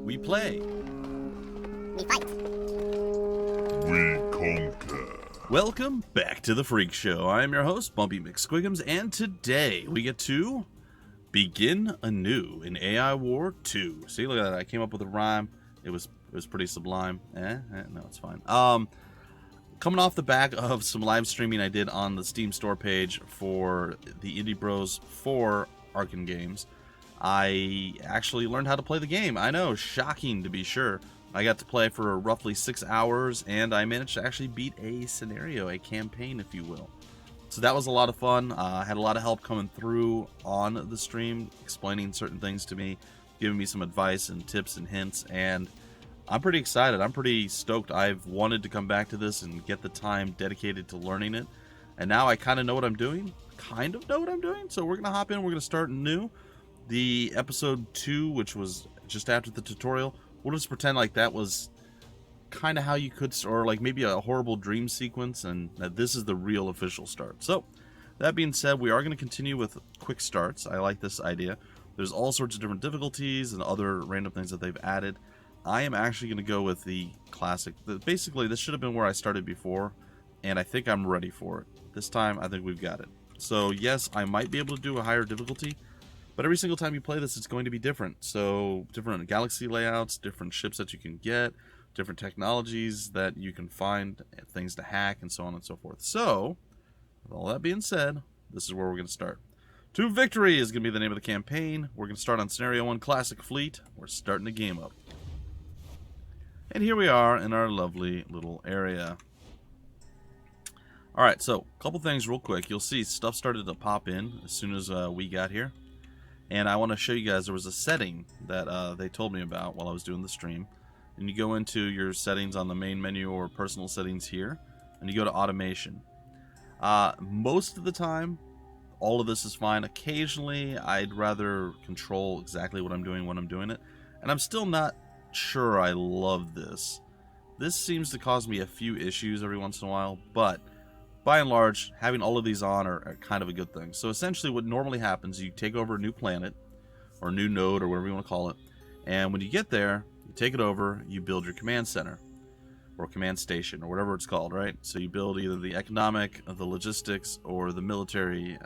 We play. We fight. We conquer. Welcome back to the Freak Show. I am your host, Bumpy McSquigums, and today we get to begin anew in AI War 2. See, look at that. I came up with a rhyme. It was pretty sublime. No, it's fine. Coming off the back of some live streaming I did on the Steam store page for the Indie Bros 4 Arkham games, I actually learned how to play the game. I know, shocking to be sure. I got to play for roughly 6 hours, and I managed to actually beat a scenario, a campaign, if you will. So that was a lot of fun. I had a lot of help coming through on the stream, explaining certain things to me, giving me some advice and tips and hints, and I'm pretty excited. I'm pretty stoked. I've wanted to come back to this and get the time dedicated to learning it, and now I kind of know what I'm doing. So we're going to hop in. We're going to start new. The episode 2, which was just after the tutorial, we'll just pretend like that was kind of how you could, or like maybe a horrible dream sequence, and that this is the real official start. So that being said, we are going to continue with quick starts. I like this idea. There's all sorts of different difficulties and other random things that they've added. I am actually going to go with the classic. Basically, this should have been where I started before, and I think I'm ready for it. This time, I think we've got it. So yes, I might be able to do a higher difficulty, but every single time you play this, it's going to be different. So different galaxy layouts, different ships that you can get, different technologies that you can find, things to hack, and so on and so forth. So, with all that being said, this is where we're going to start. To Victory is going to be the name of the campaign. We're going to start on Scenario 1 Classic Fleet. We're starting the game up. And here we are in our lovely little area. Alright, so a couple things real quick. You'll see stuff started to pop in as soon as we got here. And I want to show you guys, there was a setting that they told me about while I was doing the stream. And you go into your settings on the main menu or personal settings here, and you go to automation. Most of the time, all of this is fine. Occasionally, I'd rather control exactly what I'm doing when I'm doing it. And I'm still not sure I love this. This seems to cause me a few issues every once in a while, but by and large, having all of these on are kind of a good thing. So essentially what normally happens, you take over a new planet, or a new node, or whatever you want to call it, and when you get there, you take it over, you build your command center, or command station, or whatever it's called, right? So you build either the economic, the logistics, or the military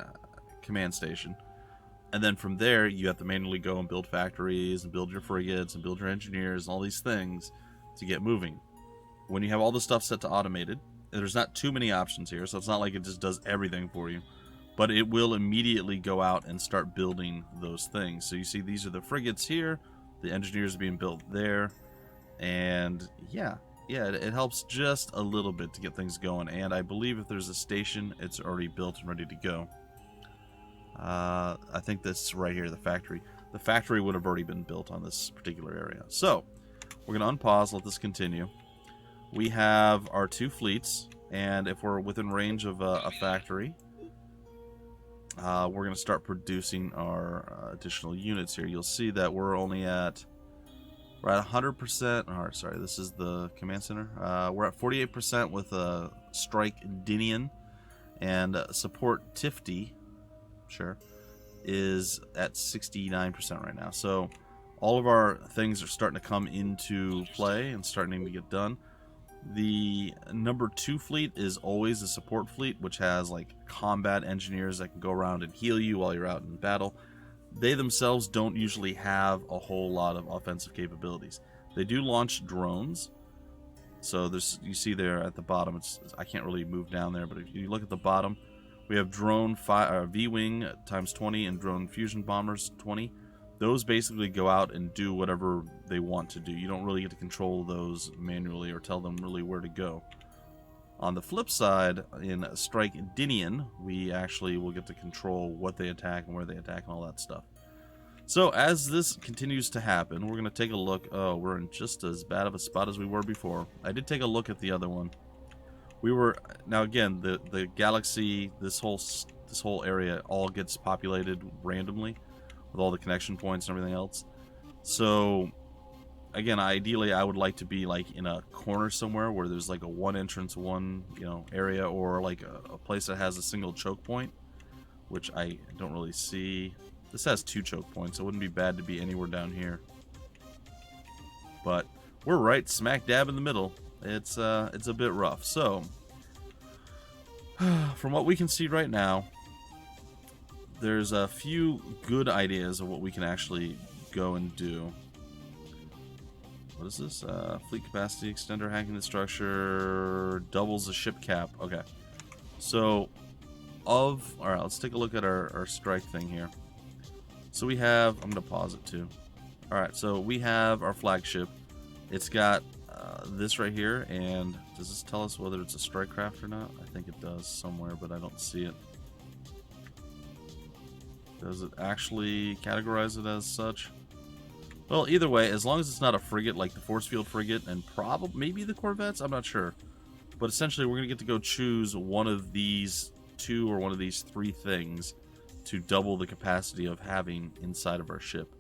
command station. And then from there, you have to manually go and build factories, and build your frigates, and build your engineers, and all these things to get moving. When you have all this stuff set to automated, there's not too many options here, so it's not like it just does everything for you. But it will immediately go out and start building those things. So you see these are the frigates here, the engineers being built there, and yeah, it helps just a little bit to get things going. And I believe if there's a station, it's already built and ready to go. I think this right here, the factory. The factory would have already been built on this particular area. So we're going to unpause, let this continue. We have our 2 fleets, and if we're within range of a factory, we're going to start producing our additional units here. You'll see that we're only at, we're at 100%. Alright, sorry, this is the command center. We're at 48% with Strike Dinian, and support Tifty, sure, is at 69% right now. So all of our things are starting to come into play and starting to get done. The number 2 fleet is always a support fleet, which has like combat engineers that can go around and heal you while you're out in battle. They themselves don't usually have a whole lot of offensive capabilities. They do launch drones. So there's, you see there at the bottom, I can't really move down there, but if you look at the bottom, we have drone V-Wing times 20 and drone fusion bombers 20. Those basically go out and do whatever they want to do. You don't really get to control those manually or tell them really where to go. On the flip side, in Strike Dinian, we actually will get to control what they attack and where they attack and all that stuff. So as this continues to happen, we're going to take a look. Oh, we're in just as bad of a spot as we were before. I did take a look at the other one. We were, now again, the galaxy, this whole area all gets populated randomly with all the connection points and everything else. So again, ideally I would like to be like in a corner somewhere where there's like a one entrance, one, area, or like a place that has a single choke point, which I don't really see. This has 2 choke points, so it wouldn't be bad to be anywhere down here. but we're right smack dab in the middle. It's a bit rough. So, from what we can see right now, there's a few good ideas of what we can actually go and do. What is this? Fleet capacity extender, hacking the structure, doubles the ship cap. Okay. So, alright, let's take a look at our strike thing here. So we have, I'm going to pause it too. Alright, so we have our flagship. It's got this right here, and does this tell us whether it's a strike craft or not? I think it does somewhere, but I don't see it. Does it actually categorize it as such? Well, either way, as long as it's not a frigate like the force field frigate and probably maybe the corvettes, I'm not sure. But essentially, we're going to get to go choose one of these two or one of these three things to double the capacity of having inside of our ship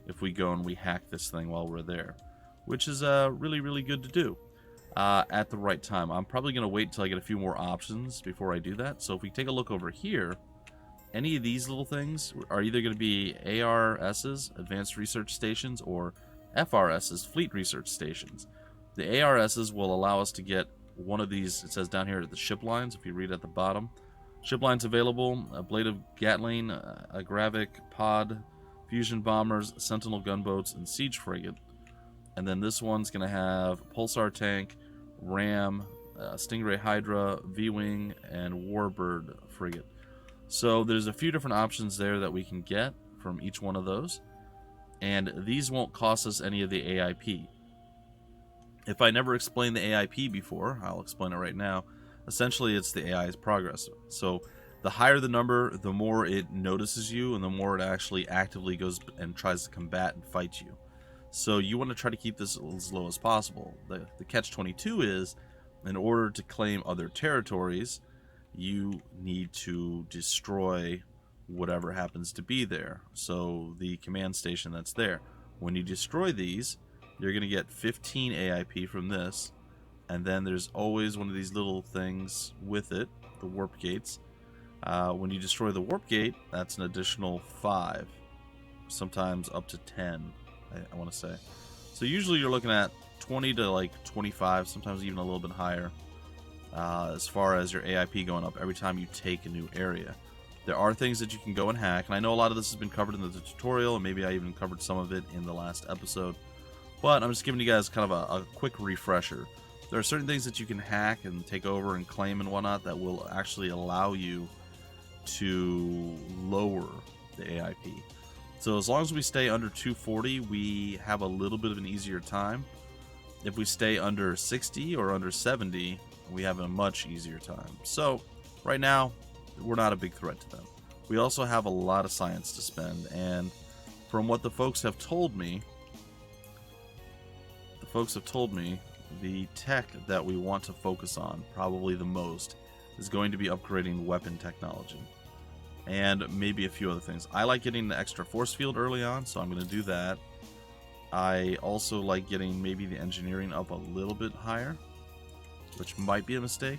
if we go and we hack this thing while we're there, which is really, really good to do at the right time. I'm probably going to wait until I get a few more options before I do that. So if we take a look over here, any of these little things are either going to be ARS's, Advanced Research Stations, or FRS's, Fleet Research Stations. The ARS's will allow us to get one of these, it says down here, the ship lines, if you read at the bottom. Ship lines available, a blade of Gatling, a Gravik, pod, fusion bombers, sentinel gunboats, and siege frigate. And then this one's going to have pulsar tank, ram, Stingray Hydra, V-wing, and Warbird frigate. So there's a few different options there that we can get from each one of those. And these won't cost us any of the AIP. If I never explained the AIP before, I'll explain it right now. Essentially, it's the AI's progress. So the higher the number, the more it notices you, and the more it actually actively goes and tries to combat and fight you. So you want to try to keep this as low as possible. The catch-22 is, in order to claim other territories, you need to destroy whatever happens to be there. So the command station that's there. When you destroy these, you're going to get 15 AIP from this. And then there's always one of these little things with it, the warp gates. When you destroy the warp gate, that's an additional 5. Sometimes up to 10, I want to say. So usually you're looking at 20 to like 25, sometimes even a little bit higher. As far as your AIP going up every time you take a new area. There are things that you can go and hack, and I know a lot of this has been covered in the tutorial, and maybe I even covered some of it in the last episode, but I'm just giving you guys kind of a quick refresher. There are certain things that you can hack and take over and claim and whatnot that will actually allow you to lower the AIP. So as long as we stay under 240, we have a little bit of an easier time. If we stay under 60 or under 70, we have a much easier time. So right now, we're not a big threat to them. We also have a lot of science to spend, and from what the folks have told me, the tech that we want to focus on, probably the most, is going to be upgrading weapon technology. And maybe a few other things. I like getting the extra force field early on, so I'm going to do that. I also like getting maybe the engineering up a little bit higher, which might be a mistake.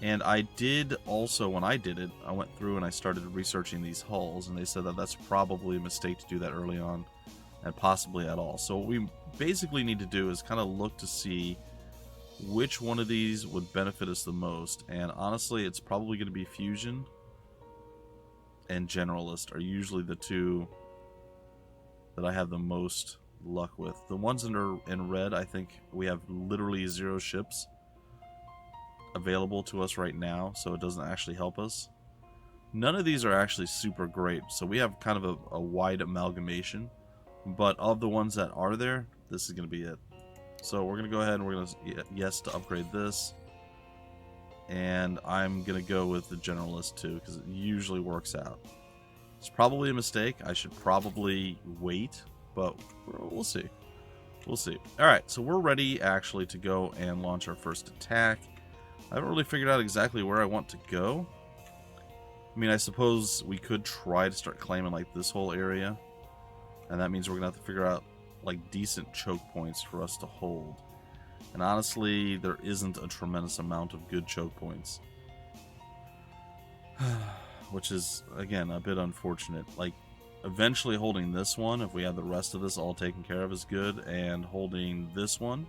And I did also, when I did it, I went through and I started researching these hulls, and they said that that's probably a mistake to do that early on, and possibly at all. So what we basically need to do is kind of look to see which one of these would benefit us the most. And honestly, it's probably going to be Fusion and Generalist are usually the two that I have the most luck with. The ones that are in red, I think we have literally 0 ships available to us right now, so it doesn't actually help us. None of these are actually super great, so we have kind of a wide amalgamation, but of the ones that are there, this is going to be it. So we're going to go ahead and we're going to yes to upgrade this, and I'm going to go with the Generalist too, because it usually works out. It's probably a mistake. I should probably wait, but we'll see. We'll see. Alright, so we're ready actually to go and launch our first attack. I haven't really figured out exactly where I want to go. I mean, I suppose we could try to start claiming like this whole area, and that means we're going to have to figure out like decent choke points for us to hold. And honestly, there isn't a tremendous amount of good choke points. Which is, again, a bit unfortunate. Like, eventually holding this one, if we have the rest of this all taken care of, is good. And holding this one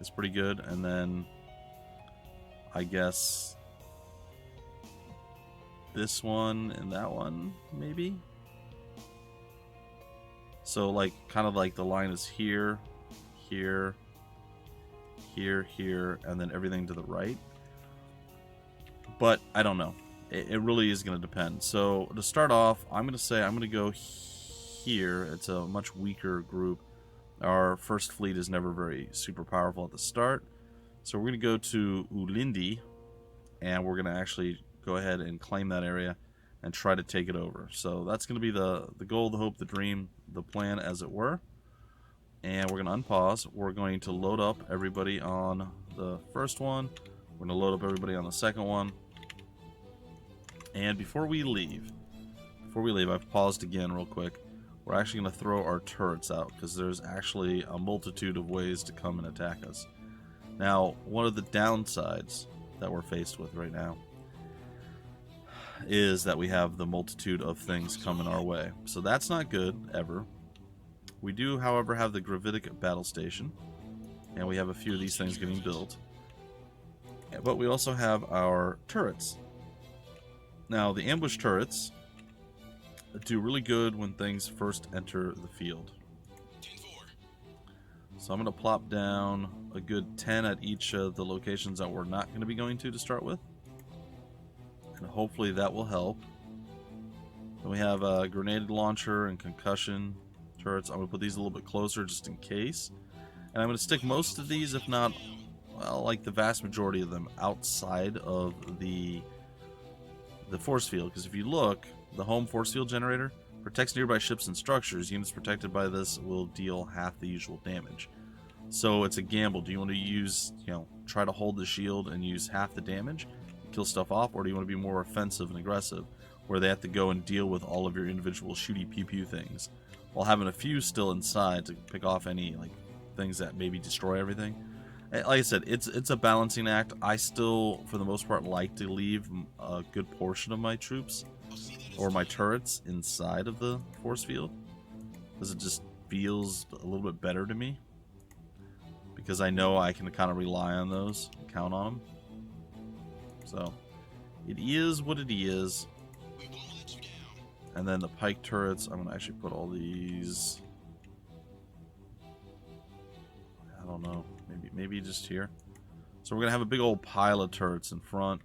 is pretty good. And then I guess this one and that one, maybe. So like kind of like the line is here, here, here, here, and then everything to the right. But I don't know. It really is going to depend. So to start off, I'm going to say I'm going to go here. It's a much weaker group. Our first fleet is never very super powerful at the start. So we're going to go to Ulindi, and we're going to actually go ahead and claim that area and try to take it over. So that's going to be the goal, the hope, the dream, the plan, as it were. And we're going to unpause. We're going to load up everybody on the first one. We're going to load up everybody on the second one. And before we leave, I've paused again real quick. We're actually going to throw our turrets out because there's actually a multitude of ways to come and attack us. Now, one of the downsides that we're faced with right now is that we have the multitude of things coming our way. So that's not good, ever. We do, however, have the Gravitic battle station, and we have a few of these things getting built. But we also have our turrets. Now, the ambush turrets do really good when things first enter the field. So I'm going to plop down a good 10 at each of the locations that we're not going to be going to start with. And hopefully that will help. Then we have a grenade launcher and concussion turrets. I'm going to put these a little bit closer just in case. And I'm going to stick most of these, if not, well, like the vast majority of them, outside of the force field. Because if you look, the home force field generator protects nearby ships and structures. Units protected by this will deal half the usual damage. So it's a gamble. Do you want to use, try to hold the shield and use half the damage, kill stuff off, or do you want to be more offensive and aggressive, where they have to go and deal with all of your individual shooty pew pew things, while having a few still inside to pick off any things that maybe destroy everything? Like I said, it's a balancing act. I still, for the most part, like to leave a good portion of my troops or my turrets inside of the force field, because it just feels a little bit better to me, because I know I can kind of rely on those and count on them. So it is what it is. And then the pike turrets, I'm going to actually put all these, I don't know, maybe just here. So we're going to have a big old pile of turrets in front.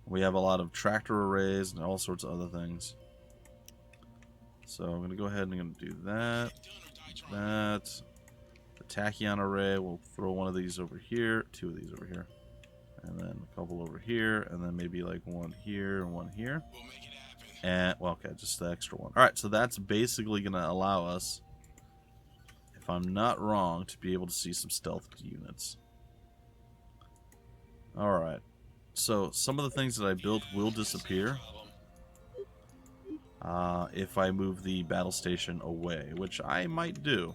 We have a lot of tractor arrays and all sorts of other things. So I'm going to go ahead and I'm going to do that. The tachyon array, we'll throw one of these over here, two of these over here, and then a couple over here, and then maybe like one here and one here. And, well, okay, just the extra one. Alright, so that's basically going to allow us, if I'm not wrong, to be able to see some stealth units. Alright. So, some of the things that I built will disappear if I move the battle station away, which I might do.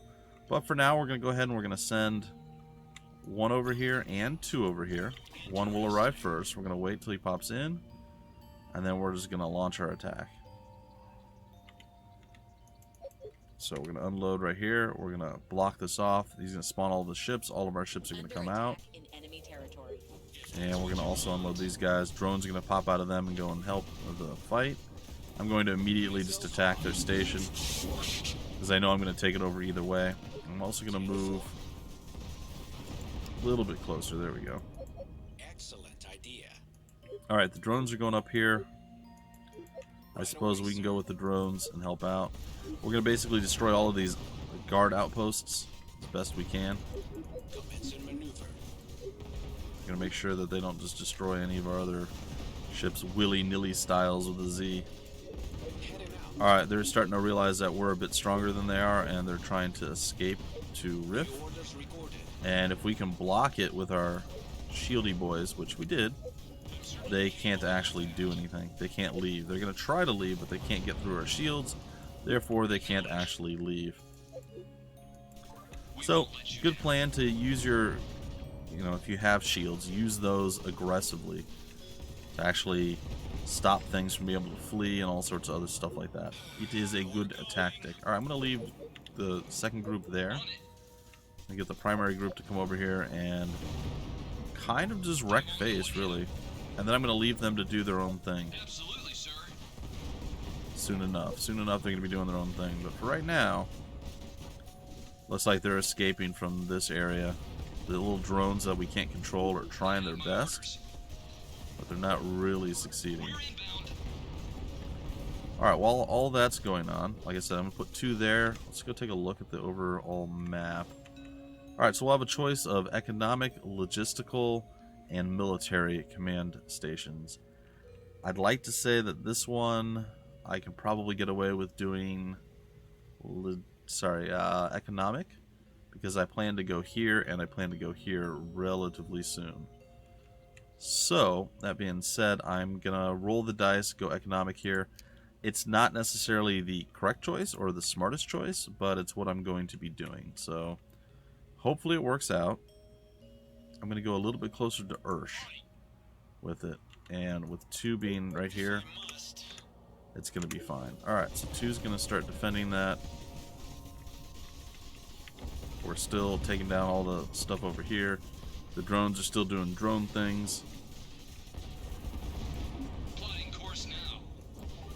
But for now, we're going to go ahead and we're going to send one over here and two over here. One will arrive first. We're going to wait till he pops in, and then we're just going to launch our attack. So we're going to unload right here. We're going to block this off. He's going to spawn all the ships. All of our ships are going to come out. And we're going to also unload these guys. Drones are going to pop out of them and go and help the fight. I'm going to immediately just attack their station, because I know I'm going to take it over either way. I'm also going to move a little bit closer. There we go. Excellent idea. Alright, the drones are going up here. I suppose we can go with the drones and help out. We're going to basically destroy all of these guard outposts as best we can. We're going to make sure that they don't just destroy any of our other ships willy-nilly styles with a Z. Alright, they're starting to realize that we're a bit stronger than they are, and they're trying to escape to Riff. And if we can block it with our shieldy boys, which we did, they can't actually do anything. They can't leave. They're going to try to leave, but they can't get through our shields. Therefore, they can't actually leave. So, good plan to use your, if you have shields, use those aggressively to actually stop things from being able to flee and all sorts of other stuff like that. It is a good tactic. Alright, I'm going to leave the second group there. And get the primary group to come over here and kind of just wreck Face, really. And then I'm going to leave them to do their own thing. Absolutely, sir. Soon enough. Soon enough they're going to be doing their own thing. But for right now, looks like they're escaping from this area. The little drones that we can't control are trying their best, but they're not really succeeding. Alright, while all that's going on, like I said, I'm going to put 2 there. Let's go take a look at the overall map. Alright, so we'll have a choice of economic, logistical, and military command stations. I'd like to say that this one I can probably get away with doing economic, because I plan to go here and I plan to go here relatively soon. So, that being said, I'm gonna roll the dice, go economic here. It's not necessarily the correct choice or the smartest choice, but it's what I'm going to be doing. So, hopefully it works out. I'm going to go a little bit closer to Ursh with it. And with 2 being right here, it's going to be fine. Alright, so 2's going to start defending that. We're still taking down all the stuff over here. The drones are still doing drone things.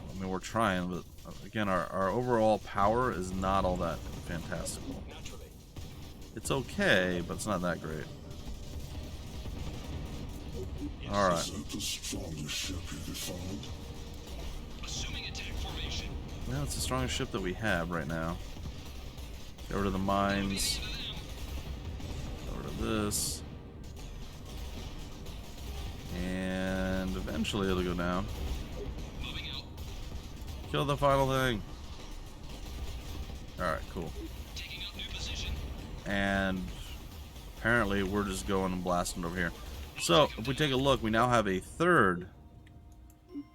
I mean, we're trying, but again, our overall power is not all that fantastical. It's okay, but it's not that great. Alright. Is that the strongest ship you've found? Assuming attack formation. Well, it's the strongest ship that we have right now. Get rid of the mines. Get rid of this. And eventually it'll go down. Kill the final thing. Alright, cool. Taking up new position. And apparently we're just going and blasting over here. So, if we take a look, we now have a 3rd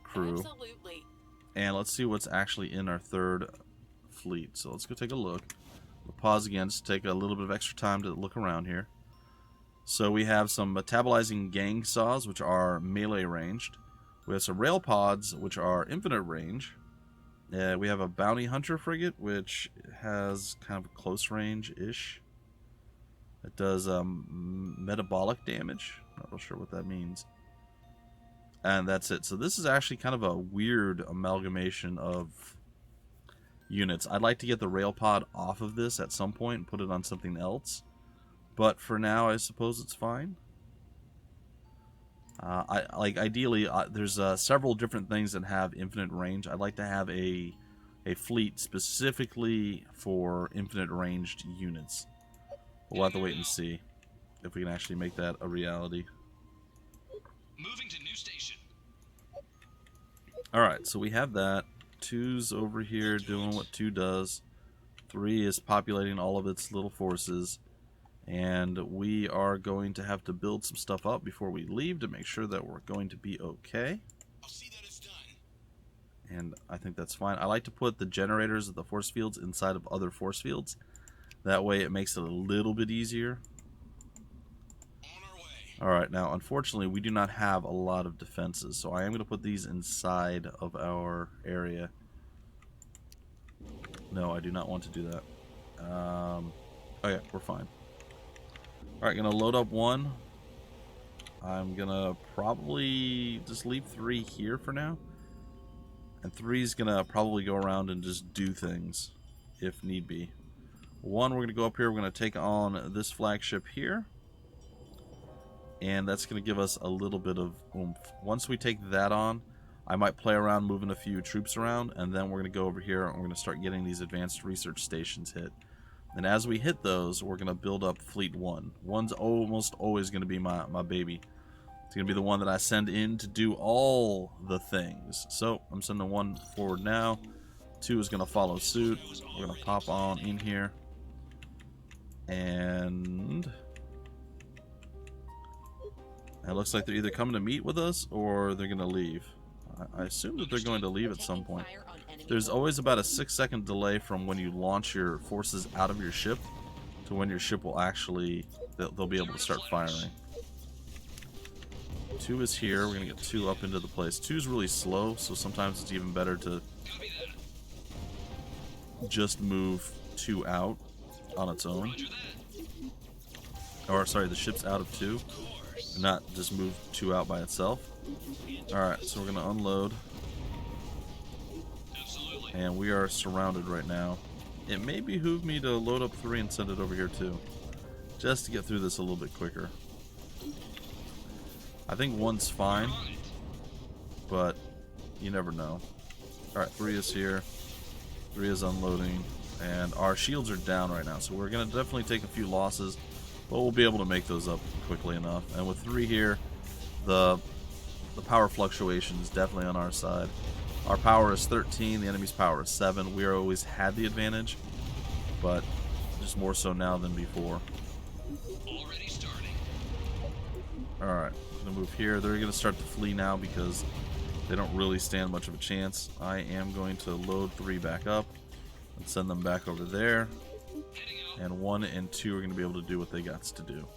crew. Absolutely. And let's see what's actually in our 3rd fleet. So let's go take a look. We'll pause again just to take a little bit of extra time to look around here. So we have some metabolizing gang saws, which are melee ranged. We have some rail pods, which are infinite range. We have a bounty hunter frigate, which has kind of a close range-ish. It does metabolic damage. Not real sure what that means. And that's it. So this is actually kind of a weird amalgamation of units. I'd like to get the rail pod off of this at some point and put it on something else. But for now, I suppose it's fine. Ideally, there's several different things that have infinite range. I'd like to have a fleet specifically for infinite ranged units. We'll have to wait and see if we can actually make that a reality. Moving to new station. Alright, so we have that. 2's over here doing what 2 does. 3 is populating all of its little forces. And we are going to have to build some stuff up before we leave to make sure that we're going to be okay. I'll see that it's done. And I think that's fine. I like to put the generators of the force fields inside of other force fields. That way it makes it a little bit easier. On our way. Alright, now unfortunately we do not have a lot of defenses, so I am going to put these inside of our area. No, I do not want to do that. Oh yeah, we're fine. Alright, gonna load up 1. I'm gonna probably just leave 3 here for now. And 3's gonna probably go around and just do things, if need be. 1, we're gonna go up here, we're gonna take on this flagship here. And that's gonna give us a little bit of oomph. Once we take that on, I might play around moving a few troops around, and then we're gonna go over here and we're gonna start getting these advanced research stations hit. And as we hit those, we're going to build up Fleet 1. 1's almost always going to be my baby. It's going to be the one that I send in to do all the things. So, I'm sending 1 forward now. 2 is going to follow suit. We're going to pop on in here. And it looks like they're either coming to meet with us or they're going to leave. I assume that they're going to leave at some point. There's always about a 6-second delay from when you launch your forces out of your ship to when your ship will actually, they'll be able to start firing. 2 is here. We're going to get 2 up into the place. 2 is really slow, so sometimes it's even better to Copy that. just move 2 out on its own. Roger that. Or, sorry, the ship's out of 2. Of course. Not just move 2 out by itself. Alright, so we're going to unload. Absolutely. And we are surrounded right now. It may behoove me to load up 3 and send it over here too. Just to get through this a little bit quicker. I think 1's fine, On it. but you never know. Alright, 3 is here. 3 is unloading. And our shields are down right now, so we're going to definitely take a few losses. But we'll be able to make those up quickly enough. And with 3 here, the power fluctuation is definitely on our side. Our power is 13, the enemy's power is 7. We always had the advantage, but just more so now than before. Already starting. Alright, I'm going to move here. They're going to start to flee now because they don't really stand much of a chance. I am going to load 3 back up and send them back over there. Heading out. And 1 and 2 are going to be able to do what they got to do.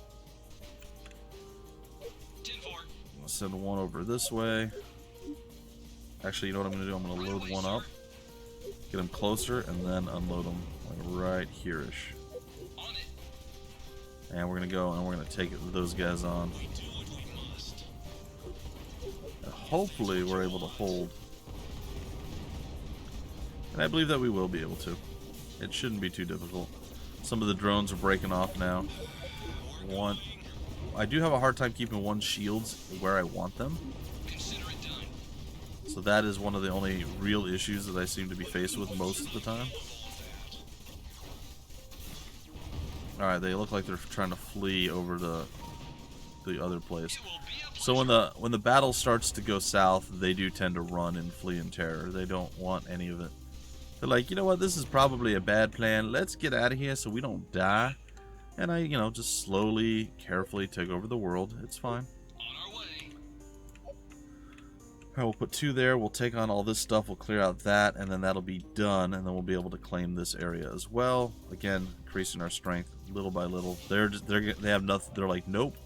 10-4. I'll send 1 over this way. Actually, you know what I'm going to do? I'm going to load 1 up, get him closer, and then unload him like right here-ish. On it. And we're going to go and we're going to take those guys on. We do what we must. And hopefully we're able to hold. And I believe that we will be able to. It shouldn't be too difficult. Some of the drones are breaking off now. I do have a hard time keeping 1 shields where I want them. Consider it done. So that is one of the only real issues that I seem to be faced with most of the time. Alright, they look like they're trying to flee over the other place. It will be a So when the battle starts to go south, they do tend to run and flee in terror. They don't want any of it. They're like, you know what, this is probably a bad plan. Let's get out of here so we don't die. And I, just slowly, carefully take over the world. It's fine. on our way. Alright, we'll put 2 there. We'll take on all this stuff. We'll clear out that, and then that'll be done. And then we'll be able to claim this area as well. Again, increasing our strength little by little. They have nothing. They're like, nope,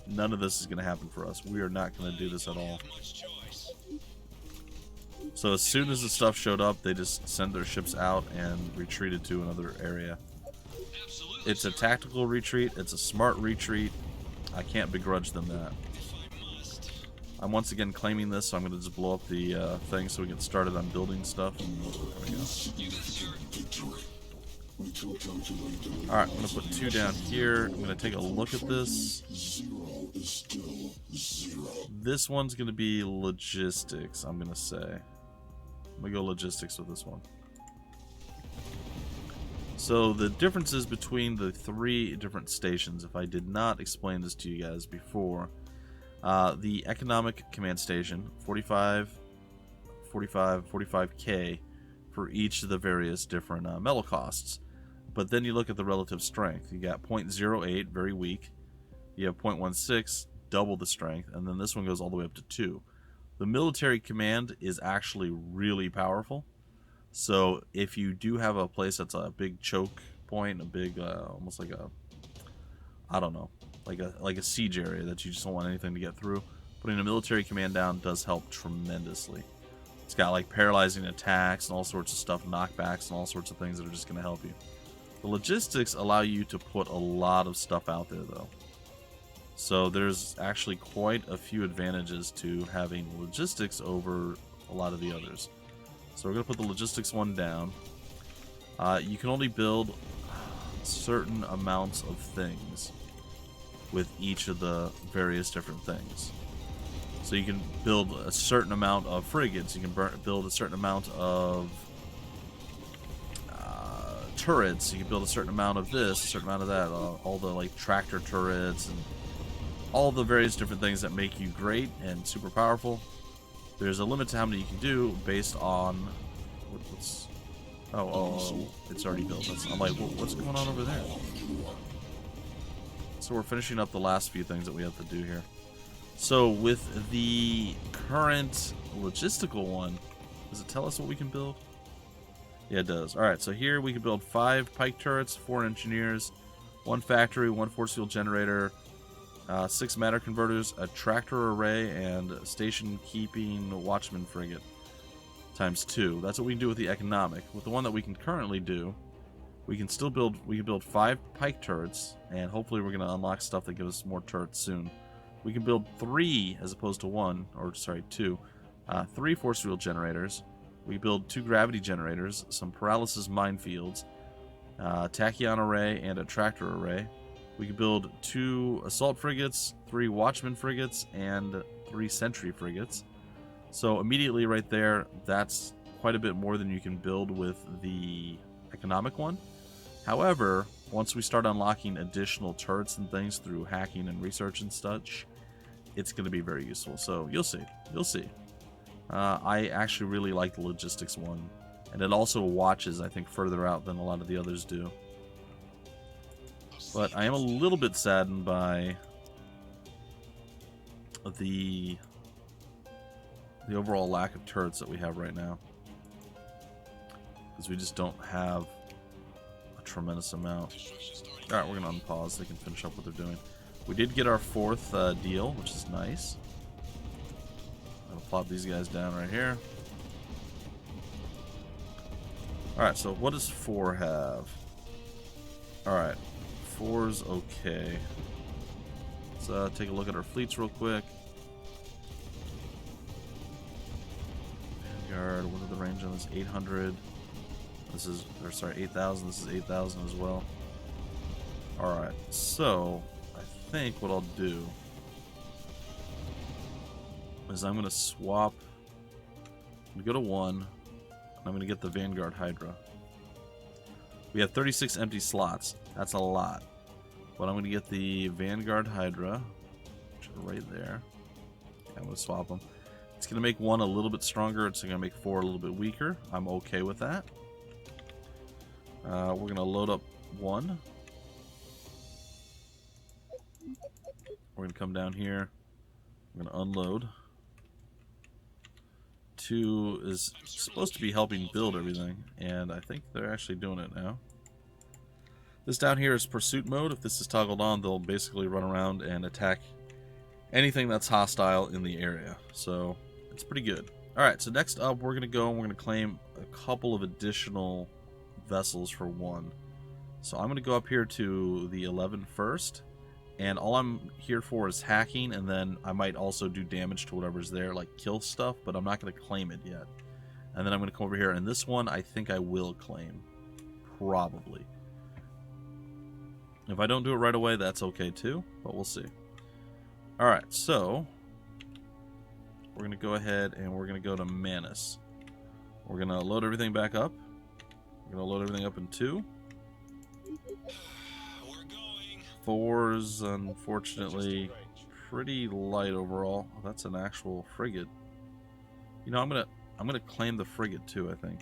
none of this is going to happen for us. We are not going to do this at all. Have much choice. So as soon as the stuff showed up, they just sent their ships out and retreated to another area. Absolutely. It's a tactical retreat. It's a smart retreat. I can't begrudge them that. If I must. I'm once again claiming this, so I'm going to just blow up the thing so we get started on building stuff. There we go. You got it, sir. Victory. We can calculate the Alright, I'm going to put 2 down here. I'm going to take a look at this. 0 is still 0. This one's going to be logistics, I'm going to say. I'm going to go logistics with this one. So the differences between the 3 different stations, if I did not explain this to you guys before, the economic command station, 45K for each of the various different metal costs. But then you look at the relative strength. You got 0.08, very weak. You have 0.16, double the strength, and then this one goes all the way up to 2. The military command is actually really powerful. So if you do have a place that's a big choke point, a big, almost like a, I don't know, like a siege area that you just don't want anything to get through, putting a military command down does help tremendously. It's got like paralyzing attacks and all sorts of stuff, knockbacks and all sorts of things that are just going to help you. The logistics allow you to put a lot of stuff out there though. So there's actually quite a few advantages to having logistics over a lot of the others. So we're going to put the logistics one down. You can only build certain amounts of things with each of the various different things. So you can build a certain amount of frigates, you can build a certain amount of turrets, you can build a certain amount of this, a certain amount of that, all the like tractor turrets and all the various different things that make you great and super powerful. There's a limit to how many you can do based on what's it's already built. I'm like, what's going on over there? So we're finishing up the last few things that we have to do here. So with the current logistical one, does it tell us what we can build? Yeah, it does. Alright, so here we can build 5 pike turrets, 4 engineers, 1 factory, 1 force field generator, 6 matter converters, a tractor array, and station keeping watchman frigate times 2. That's what we can do with the economic. With the one that we can currently do, we can still build. We can build 5 pike turrets, and hopefully we're going to unlock stuff that gives us more turrets soon. We can build 3 as opposed to 1, or sorry, 2. 3 force field generators. We build 2 gravity generators, some paralysis minefields, tachyon array, and a tractor array. We can build 2 assault frigates, 3 watchman frigates, and 3 sentry frigates. So immediately right there, that's quite a bit more than you can build with the economic one. However, once we start unlocking additional turrets and things through hacking and research and such, it's going to be very useful. So you'll see. You'll see. I actually really like the logistics one. And it also watches, I think, further out than a lot of the others do. But I am a little bit saddened by the overall lack of turrets that we have right now. Because we just don't have a tremendous amount. Alright, we're going to unpause. They can finish up what they're doing. We did get our 4th deal, which is nice. I'm going to plop these guys down right here. Alright, so what does 4 have? Alright, 4's okay. Let's take a look at our fleets real quick. Vanguard, what is the range on this? 800. This is, or sorry, 8,000. This is 8,000 as well. Alright, so I think what I'll do is I'm going to swap. I'm going to go to 1. And I'm going to get the Vanguard Hydra. We have 36 empty slots. That's a lot. But I'm going to get the Vanguard Hydra, which is right there. I'm going to swap them. It's going to make 1 a little bit stronger. It's going to make 4 a little bit weaker. I'm okay with that. We're going to load up 1. We're going to come down here. I'm going to unload. 2 is supposed to be helping build everything, and I think they're actually doing it now. This down here is pursuit mode. If this is toggled on, they'll basically run around and attack anything that's hostile in the area. So it's pretty good. Alright, so next up we're going to go and we're going to claim a couple of additional vessels for 1. So I'm going to go up here to the 11 first. And all I'm here for is hacking, and then I might also do damage to whatever's there, like kill stuff, but I'm not going to claim it yet. And then I'm going to come over here, and this one I think I will claim. Probably. If I don't do it right away, that's okay too, but we'll see. Alright, so we're going to go ahead and we're going to go to Manus. We're going to load everything back up. We're going to load everything up in 2. 4's unfortunately pretty light overall. Oh, that's an actual frigate. You know, I'm gonna claim the frigate too, I think.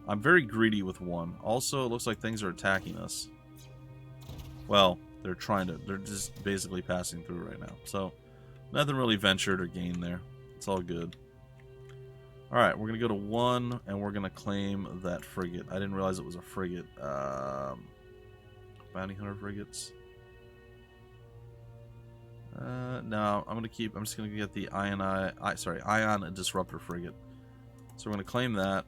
I'm very greedy with 1. Also, it looks like things are attacking us. Well, they're just basically passing through right now. So, nothing really ventured or gained there. It's all good. Alright, we're gonna go to 1 and we're gonna claim that frigate. I didn't realize it was a frigate. Bounty hunter frigates. No, I'm just gonna get the ion disruptor frigate. So we're gonna claim that.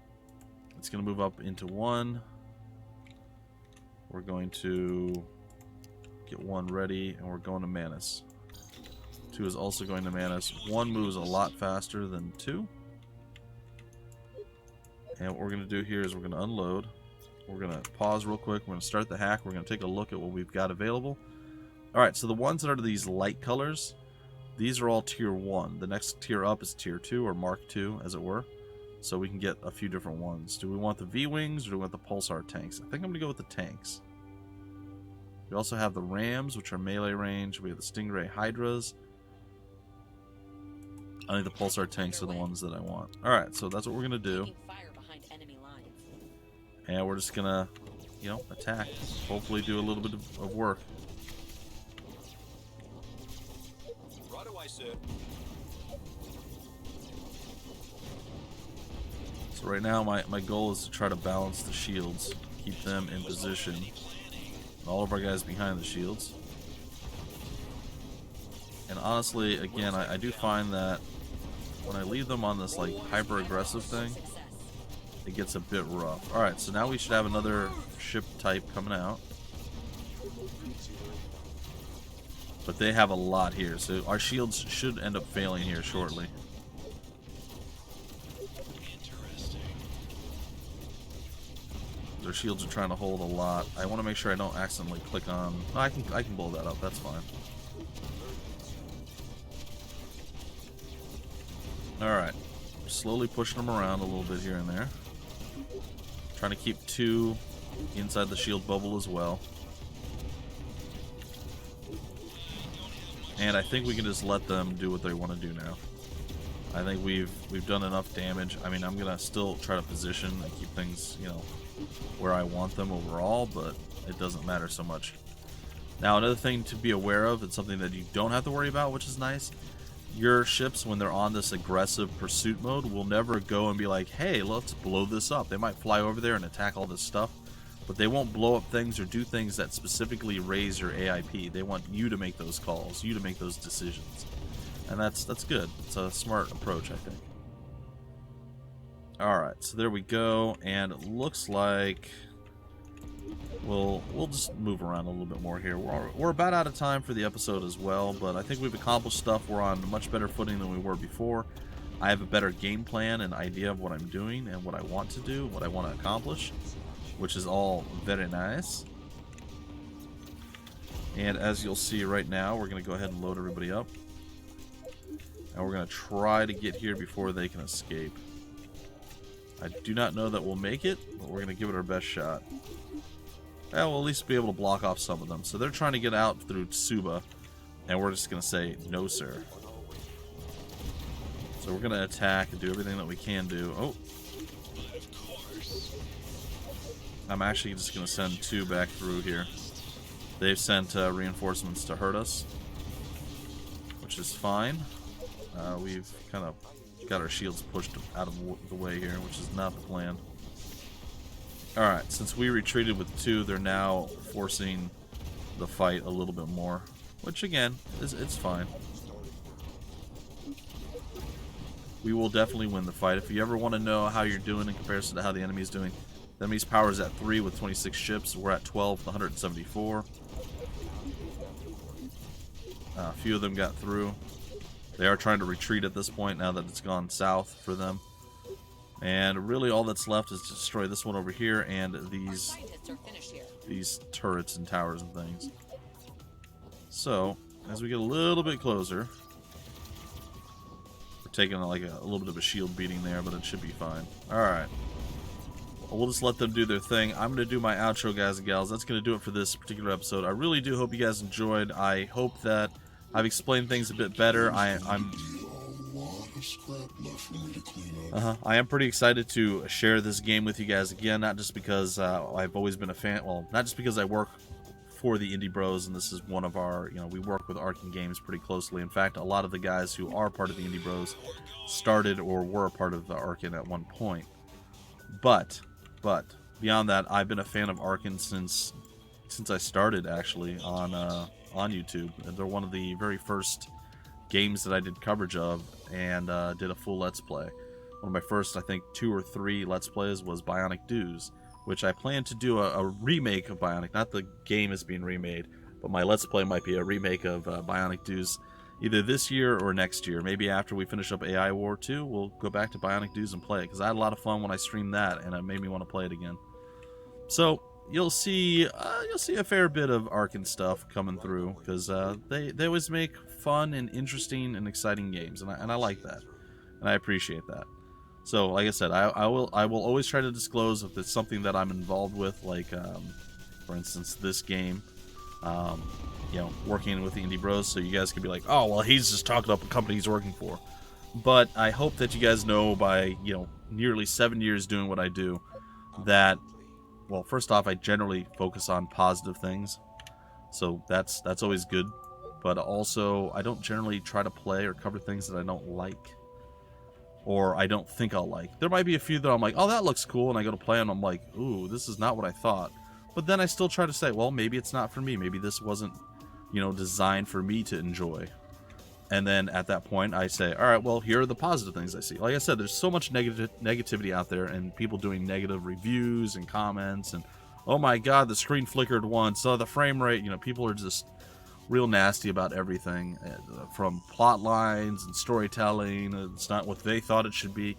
It's gonna move up into 1. We're going to get 1 ready, and we're going to Manus. 2 is also going to Manus. 1 moves a lot faster than 2. And what we're gonna do here is we're gonna unload. We're going to pause real quick. We're going to start the hack. We're going to take a look at what we've got available. Alright, so the ones that are these light colors, these are all tier 1. The next tier up is tier 2, or Mark 2, as it were. So we can get a few different ones. Do we want the V-Wings, or do we want the Pulsar tanks? I think I'm going to go with the tanks. We also have the Rams, which are melee range. We have the Stingray Hydras. I think the Pulsar tanks are the ones that I want. Alright, so that's what we're going to do. And we're just gonna, you know, attack. Hopefully do a little bit of work. Right away, sir. So right now my goal is to try to balance the shields. Keep them in position. And all of our guys behind the shields. And honestly, again, I do find that when I leave them on this like hyper-aggressive thing, it gets a bit rough. Alright, so now we should have another ship type coming out. But they have a lot here, so our shields should end up failing here shortly. Interesting. Their shields are trying to hold a lot. I want to make sure I don't accidentally click on... Oh, I can blow that up, that's fine. Alright. Slowly pushing them around a little bit here and there. Trying to keep 2 inside the shield bubble as well. And I think we can just let them do what they want to do now. I think we've done enough damage. I mean, I'm gonna still try to position and keep things, you know, where I want them overall, but it doesn't matter so much. Now, another thing to be aware of, and something that you don't have to worry about, which is nice, your ships, when they're on this aggressive pursuit mode, will never go and be like, hey, let's blow this up. They might fly over there and attack all this stuff, but they won't blow up things or do things that specifically raise your AIP. They want you to make those calls, you to make those decisions. And that's good. It's a smart approach, I think. Alright, so there we go, and it looks like we'll just move around a little bit more here. We're about out of time for the episode as well, but I think we've accomplished stuff. We're on much better footing than we were before. I have a better game plan and idea of what I'm doing and what I want to do, what I want to accomplish, which is all very nice. And as you'll see right now, we're going to go ahead and load everybody up. And we're going to try to get here before they can escape. I do not know that we'll make it, but we're going to give it our best shot. Yeah, we'll at least be able to block off some of them. So they're trying to get out through Tsuba, and we're just going to say, no sir. So we're going to attack and do everything that we can do. Oh. Of course. I'm actually just going to send 2 back through here. They've sent reinforcements to hurt us, which is fine. We've kind of got our shields pushed out of the way here, which is not the plan. Alright, since we retreated with 2, they're now forcing the fight a little bit more, which again, it's fine. We will definitely win the fight. If you ever want to know how you're doing in comparison to how the enemy's doing, the enemy's power is at 3 with 26 ships. We're at 12 with 174. A few of them got through. They are trying to retreat at this point now that it's gone south for them. And really all that's left is to destroy this one over here and these turrets and towers and things. So, as we get a little bit closer, we're taking like a little bit of a shield beating there, but it should be fine. Alright. We'll just let them do their thing. I'm going to do my outro, guys and gals. That's going to do it for this particular episode. I really do hope you guys enjoyed. I hope that I've explained things a bit better. I am pretty excited to share this game with you guys again, not just because I've always been a fan, well, not just because I work for the Indie Bros, and this is one of our, we work with Arkin Games pretty closely. In fact, a lot of the guys who are part of the Indie Bros started or were a part of Arkin at one point. But beyond that, I've been a fan of Arkin since I started, actually, on YouTube. They're one of the very first games that I did coverage of and did a full Let's Play. One of my first, I think, 2 or 3 Let's Plays was Bionic Dues, which I plan to do a remake of Bionic. Not the game is being remade, but my Let's Play might be a remake of Bionic Dues either this year or next year. Maybe after we finish up AI War 2, we'll go back to Bionic Dues and play it, because I had a lot of fun when I streamed that, and it made me want to play it again. So you'll see a fair bit of Arkin stuff coming through, because they always make fun and interesting and exciting games, and I like that, and I appreciate that. So, like I said, I will always try to disclose if it's something that I'm involved with, like for instance this game. Working with the Indie Bros, so you guys could be like, oh, well, he's just talking up a company he's working for. But I hope that you guys know by, nearly 7 years doing what I do, that, well, first off, I generally focus on positive things, so that's always good. But also, I don't generally try to play or cover things that I don't like, or I don't think I'll like. There might be a few that I'm like, oh, that looks cool, and I go to play and I'm like, ooh, this is not what I thought. But then I still try to say, well, maybe it's not for me. Maybe this wasn't, designed for me to enjoy. And then at that point, I say, all right, well, here are the positive things I see. Like I said, there's so much negativity out there, and people doing negative reviews and comments, and oh my God, the screen flickered once. Oh, the frame rate. You know, people are just real nasty about everything, from plot lines and storytelling. It's not what they thought it should be.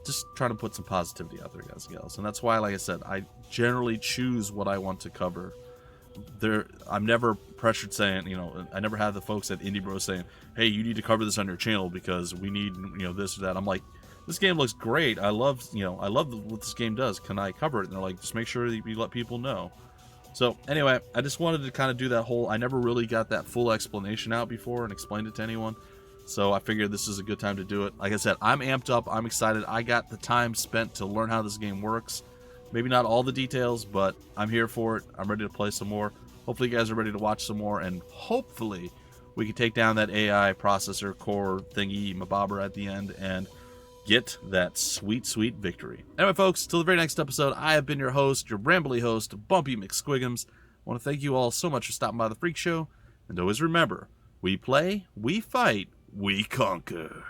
Just trying to put some positivity out there, guys and gals. And that's why, like I said, I generally choose what I want to cover. I'm never pressured saying, you know, I never have the folks at Indie Bros saying, hey, you need to cover this on your channel because we need, you know, this or that. I'm like, this game looks great. I love what this game does. Can I cover it? And they're like, just make sure you let people know. So anyway, I just wanted to kind of do that whole, I never really got that full explanation out before and explained it to anyone. So I figured this is a good time to do it. Like I said, I'm amped up. I'm excited. I got the time spent to learn how this game works. Maybe not all the details, but I'm here for it. I'm ready to play some more. Hopefully you guys are ready to watch some more, and hopefully we can take down that AI processor core thingy mabobber at the end and get that sweet, sweet victory. Anyway, folks, till the very next episode, I have been your host, your brambly host, Bumpy McSquigums. I want to thank you all so much for stopping by the Freak Show, and always remember, we play, we fight, we conquer.